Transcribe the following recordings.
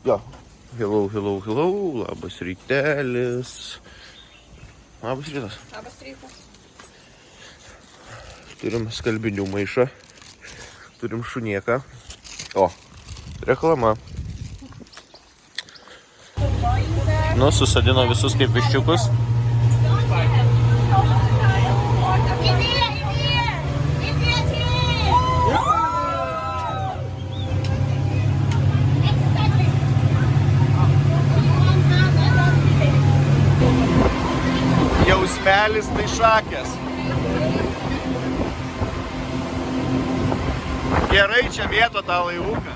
Jo. Hello. Labas rytelis. Labas rytas. Labas rytas. Turim skalbinių maišą. Turim šunieką. O, reklama. Nu, susadino visus kaip viščiukus. Jausmelis tai šakės. Gerai čia vieto tą laivuką.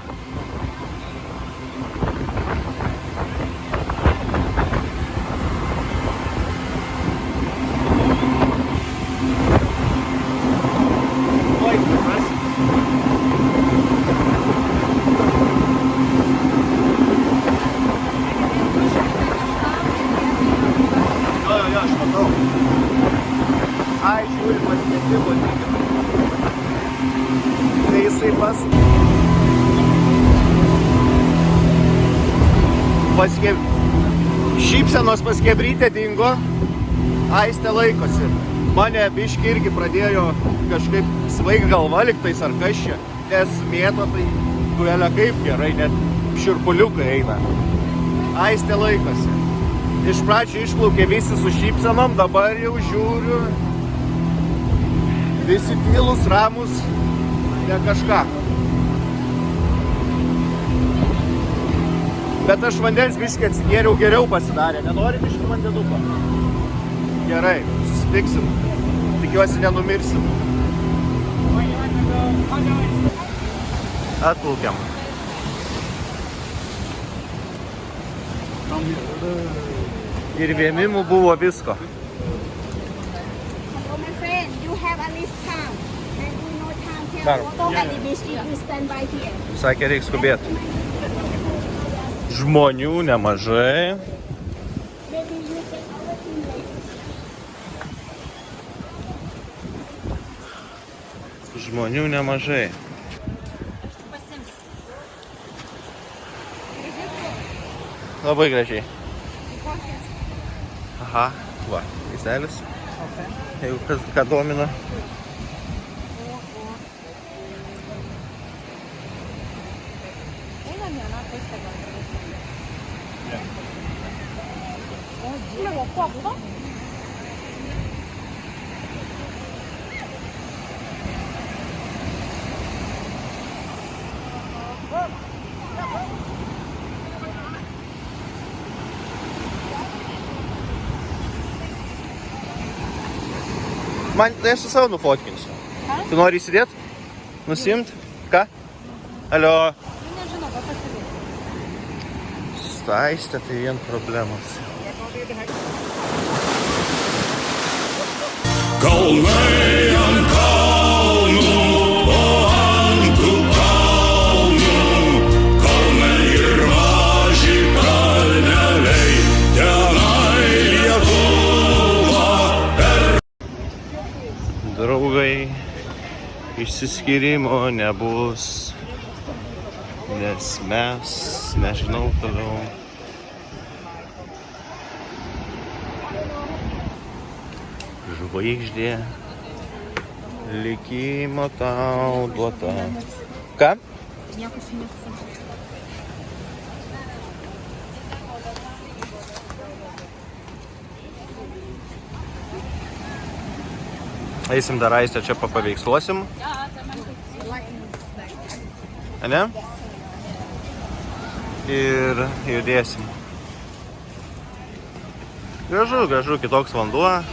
Jo, aš matau. Ai, žiūri, pasiekimo teigiamai. Tai jisai šypsenos pas Chebrytę dingo, Aistė laikosi. Mane biški irgi pradėjo kažkaip svaig galva liktais ar kas čia, nes mėto tai duelė kaip gerai, net širpuliukai eina. Aistė laikosi. Iš pradžių išplaukė visi su šypsenom, dabar jau žiūriu. Visi tylus, ramus, ne kažką. Bet aš vandens biškį atsigėriau, geriau pasidarė. Nenori biškį vandenuko? Gerai, susitiksim. Tikiuosi nenumirsim. Atplaukiam. Ir vėmimų buvo visko. Hello, my friend. You have at least time. And you know time. Darom. Don't let the beach you stand by here. Sakė, reiks skubėti. Žmonių nemažai. Maybe you can overthink later. Žmonių nemažai. Labai gražiai. Aha, va, vaizdelis. Jeigu kas ką domina. Man, tai aš su savo nufotkinsiu. Tu nori įsidėt? Nusimt? Ką? Alio? Nežinau, bet pasidėti. Staistė, tai vien problemos. Kalnai ant kalnų, o ant tų kalnų, kalnai ir maži kalneliai, tenai Lietuva per. Draugai, išsiskyrimo nebus, nes mes, nežinau toliau. Žvaigždė, likimo tau duota. Ką? Nieko šiandien. Eisim dar Aistę čia paveiksuosim. Ane? Ir judėsim. Gražu, kitoks vanduo.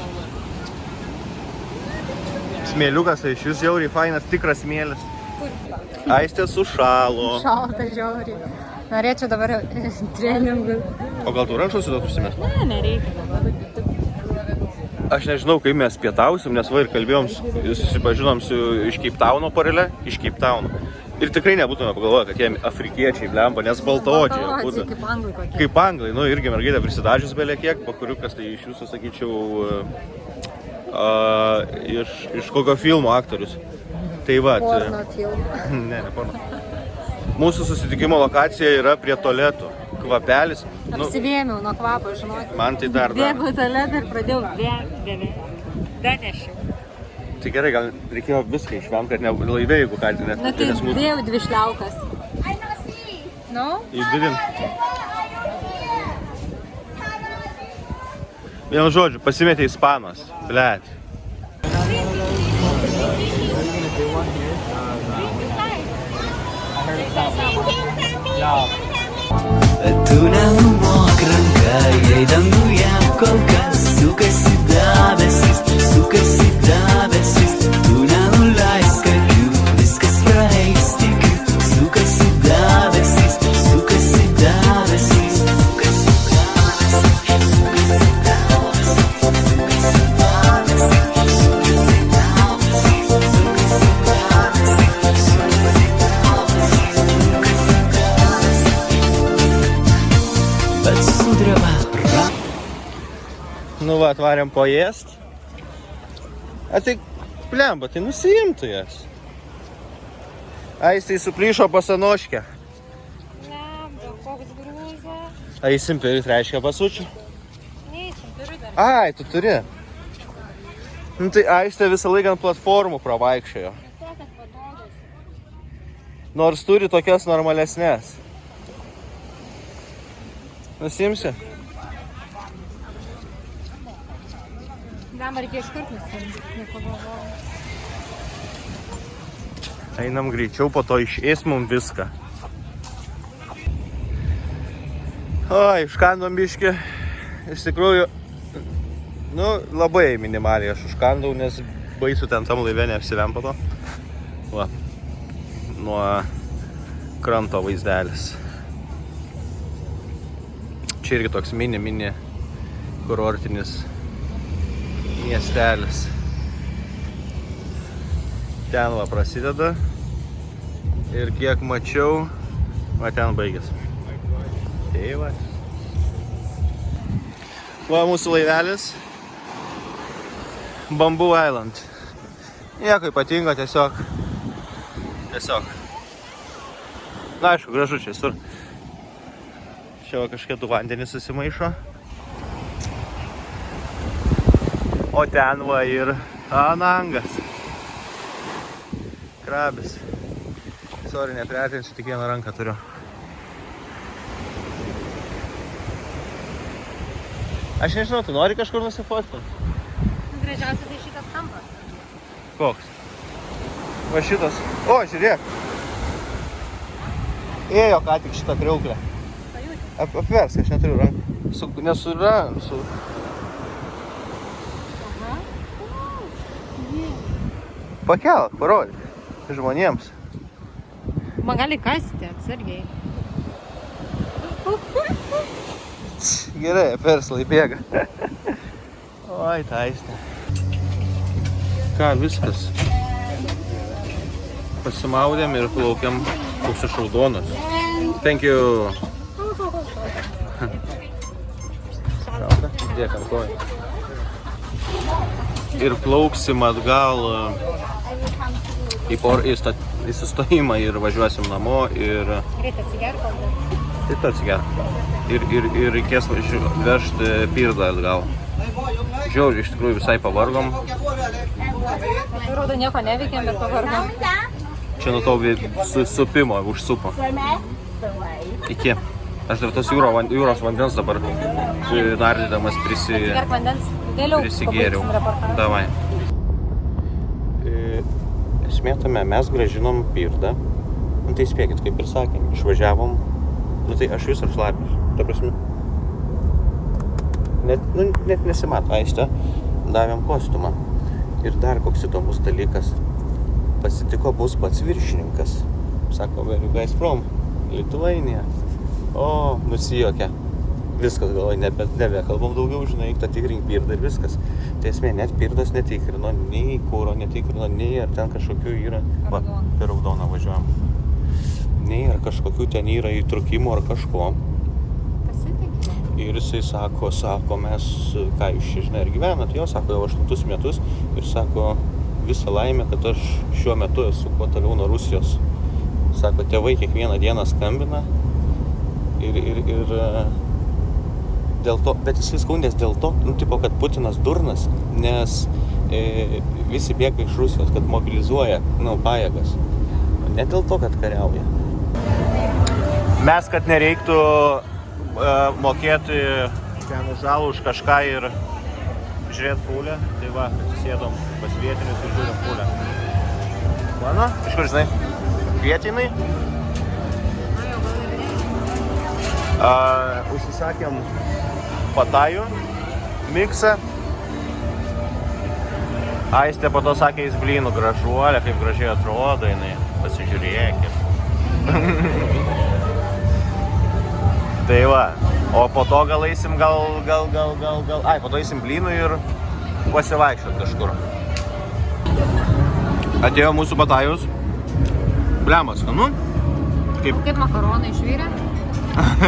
Smėliukas, tai iš jūs žiauriai fainas, tikras smėlis. Aistė sušalo. Šalta žiauriai. Norėčiau dabar treningų. O gal tu rankšluostį duot užsimest? Ne, nereikia. Aš nežinau, kaip mes pietausim, nes va ir kalbėjom, susipažinom su iš Cape Towno porele, iš Cape Towno. Ir tikrai nebūtume pagalvoję, kad jie afrikiečiai blemba, nes baltaodžiai būtų. Kaip anglai kokie. Kaip anglai, nu irgi mergaitė prisidažius belė kiek, pakuriukas tai iš jūsų, sakyčiau, iš kokio filmo aktorius. Tai va. Porno filmo. Ne porno. Mūsų susitikimo lokacija yra prie tualetų. Kvapelis. Apsivėmiau nuo kvapo, žinok. Man tai dar. Bėgau į tualetą ir pradėjau vėmti. Danešiau. Tai gerai, gal reikėjo viską išvemti, kad ne laivė, jeigu ką, net Na tai dėjau 2 šliaukas. I not see. No? Įdidint. Vienu žodžiu, pasimetė ispanas. Blet. Tunelumok ranka, jei danguje kol kas sukasi debesis, tu nenuleisk akių, viskas praeis tikiu, sukasi debesis, sukasi debesis, sukasi debesis, sukasi Nu va, atvarėm paėst. A tai, blemba, tai nusiimtų jas. Aistai suplyšo pasanoškę. Blemba, koks grūzas. Eisim pirkt reiškia pasučių. Neįsim, turiu dar. Ai, tu turi. Nu tai Aistė visą laiką ant platformų pravaikščiojo. Tokias patogios. Nors turi tokias normalesnės. Nusimsi? Blemba, reikia iškart nusimti, nepagalvojau. Einam greičiau, po to išės mum viską. Oi, užkandom biškį. Iš tikrųjų, nu, labai minimaliai aš užkandau, nes baisu ten tam laive neapsivem po to. Va, nuo kranto vaizdelis. Čia irgi toks mini kurortinis miestelis. Ten va prasideda ir kiek mačiau, va ten baigėsi. Tai va. Va mūsų laivelis. Bamboo Island. Nieko ypatingo, tiesiog. Na, aišku, gražu čia visur. Čia va kažkiek tų vandenį susimaišo. O ten va ir anangas. Krabis. Sorry, nepriartinsiu, tik vieną ranką turiu. Aš nežinau, tu nori kažkur nusifotkinti? Gražiausia tai šitas kampas. Koks? Va šitas. O, žiūrėk. Ėjo ką tik šitą kriauklę. Apversk, aš neturiu rankų. Nesu. Pakelk, parodyk. Žmonėms. Man gali kasti, atsargiai. Gerai, perslai bėga. Oi, ta Aistė. Ką, viskas. Pasimaudėm ir plaukiam koks iš raudonas. Thank you. Šalta, dėk ant kojų. Ir plauksim atgal į sustojimą ir važiuosim namo ir... Greit atsigerk, kol dar. Taip, atsigerk. Ir reikės vežti pirdą atgal. Žiauriai, iš tikrųjų visai pavargom. Rodo, nieko neveikėm, bet pavargom. Čia nuo to supimo užsupo. Iki. Aš dar tos jūros vandens dabar nardydamas Atsigerk vandens, vėliau prisigėriau. pabaigsim reportažą. Davai. Esmė tame, mes grąžinom pirdą. Nu tai spėkit, kaip ir sakėm, išvažiavom. Nu tai aš vis šlapis. Ta prasme. Net nesimato Aistė. Davėm kostiumą. Ir dar koks įdomus dalykas. Pasitiko bus pats viršininkas. Sako, where you guys from? Lithuania. O, nusijuokia. Viskas galvoju, nebekalbam daugiau, žinai, tą tikrink pirdą ir viskas. Tai esmė, net pirdas netikrino, nei kuro netikrino, nei ar ten kažkokių yra... Va, per raudoną važiuojam. Nei ar kažkokių ten yra įtrukimų ar kažko. Pasitikė. Ir jisai sako, mes, ką jūs čia, žinai, ir gyvenat, jo, sako, jau 8 metus. Ir sako, visą laimę, kad aš šiuo metu esu kuo toliau nuo Rusijos. Sako, tėvai kiekvieną dieną skambina ir dėl to, bet jis skundės dėl to, nu, tipo, kad Putinas durnas, nes visi bėga iš Rusijos, kad mobilizuoja, nu, pajėgas. Ne dėl to, kad kariauja. Mes, kad nereiktų mokėti ten už žalą už kažką ir žiūrėti pūlę, tai va, atsisėdom pas vietinius ir žiūrim pūlę. Mano, iš kur žinai? Vietiniai. Užsisakėm patajų miksą. Aistė po to sakė, jis blynų gražuolė, kaip gražiai atrodo, jinai. Pasižiūrėkit. Tai va, o po to gal eisim Ai, po to eisim blynų ir pasivaikščiot kažkur. Atėjo mūsų patajus. Blemas, skanu? Kaip makaronai išvyrė?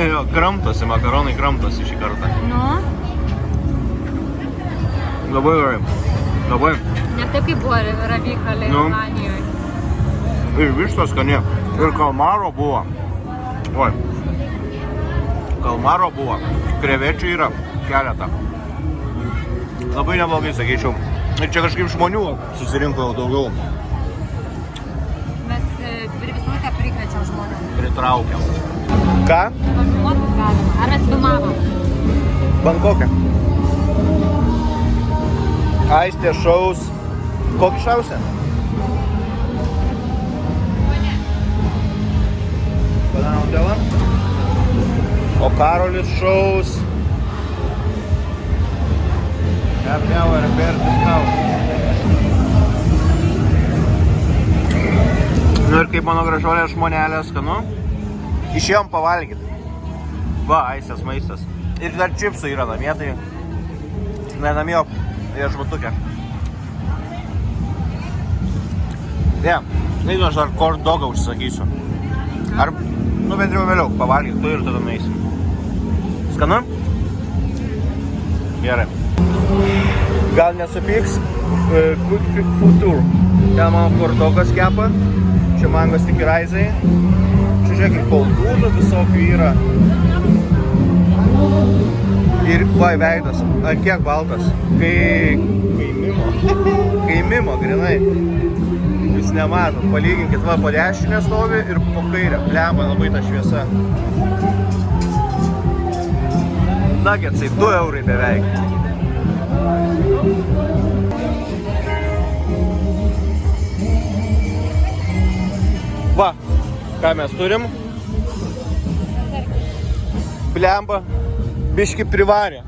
Jo, kramtosi, makaronai kramtosi šį kartą. Nu? Labai gerai. Labai. Ne taip kaip buvo ravykaliai Albanijoje. Ir vištos skani. Ir kalmaro buvo. Oi. Kalmaro buvo. Krevečių yra keletą. Labai neblogai, sakyčiau. Ir čia kažkaip žmonių susirinko jau daugiau. Mes visą laiką prikviečiam žmonių. Pritraukiam. Ką? Pafilmuotis galima. Ar mes filmavom? Bankoke. Aistė šaus. Kokį šausi? Padarom dėlą. O Karolis šaus. Happy hour, Bertis kau. Nu ir kaip mano gražuolė žmonelė, skanu. Išėjom pavalgyti. Va, Aistės maistas. Ir dar čipsų yra namie, tai ne namie, viešbutuke. Ne, neįdu, aš dar corn dogą užsisakysiu. Ar, nu bent jau vėliau, pavalgyk tu ir tada nueisim. Skanu? Gerai. Gal nesupyks, Quick Food Tour. Ten mano corn dogas kepa, čia mangos tik raizai. Čia žiūrėkit, koldūnų visokių yra. Ir vai veidas, ar kiek baltas? Kaimimo, grinai. Jūs nematot, palyginkit, va, po dešinę stovi ir po kairę. Blemba labai ta šviesa. Nuggetsai, 2 eurai beveik. Va, ką mes turim? Blemba, biški privarė.